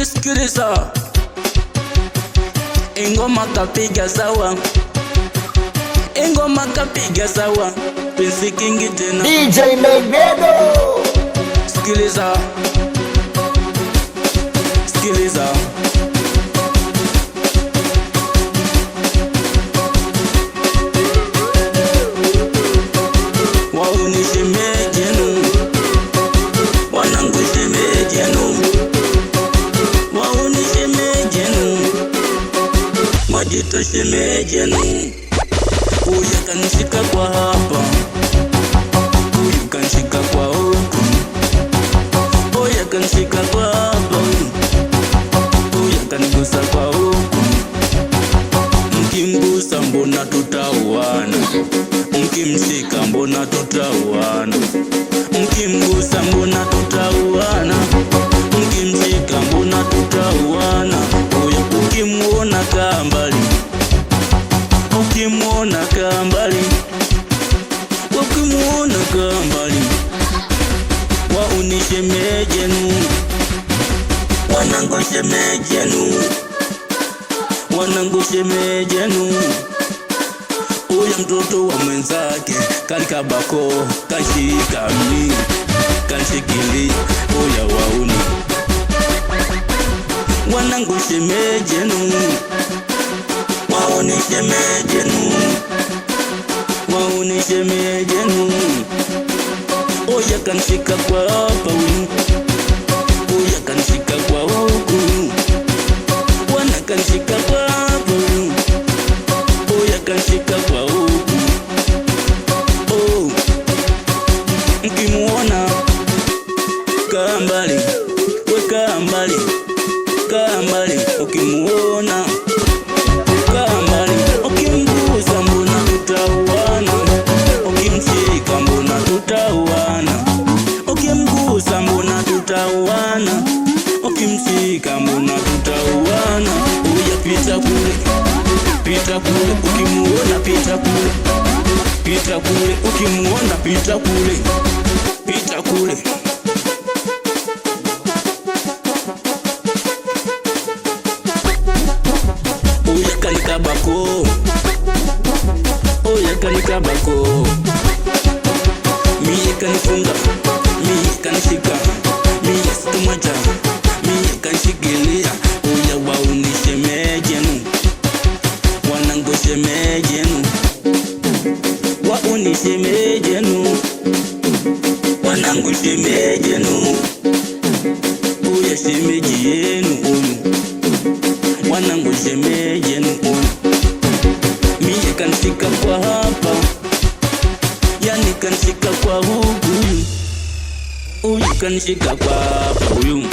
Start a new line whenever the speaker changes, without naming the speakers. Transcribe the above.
Sikiliza, ingoma kapiga sawa, ingoma kapiga sawa, penzi kingi tena
DJ Megbedo.
Sikiliza, sikiliza, waunishemejenu, wanangu shemejenu, waunishemejenu, majito shemejenu. Uya kanishika kwa hapa, uyu kanishika kwa huku, uya kanishika kwa hapa, uya kanigusa kwa huku. Mkimgusa mbona tutauana, mkimshika mbona tutauana, mkimgusa mbona tutauana, mkimshika mbona tutauana. Uya ukimuona kaa mbali, ukimuona kaa mbali, ukimuona kaa mbali. Waunishemejenu, wanangu shemejenu, wanangu shemejenu. Uya mtoto wa mwenzake kalika bako, kashika mimi, kashikili. Uya wauni, wanangu shemejenu, waunishemejenu, waunishemejenu. Uya kanishika kwa hapa, uya kanishika kwa huku, wana kanishika kwa hapa, uya kanishika kwa huku. Oh, mkimuona kaa mbali, weka mbali, kaa mbali. Ukimuona kaa mbali, ukimgusa mbona tutauana, ukimshika mbona tutauana, ukimgusa mbona tutauana, ukimshika mbona tutauana. Uya pita kule, pita kule, ukimuona pita kule, pita kule, ukimuona pita kule, pita kule. Uya kanikabako, uya kanikabako, mie kanifunga, mie kanishika, mie situmaja, mie kanishikilia. Uya waunishemejenu, wanangu shemejenu, waunishemejenu, wanangu shemejenu. Uya shemeji yenu uyu, wanangu shemejenu uyu. Mie kanishika kwa hapa, yani kanishika kwa huku, uyu kanishika kwa hapa uyu.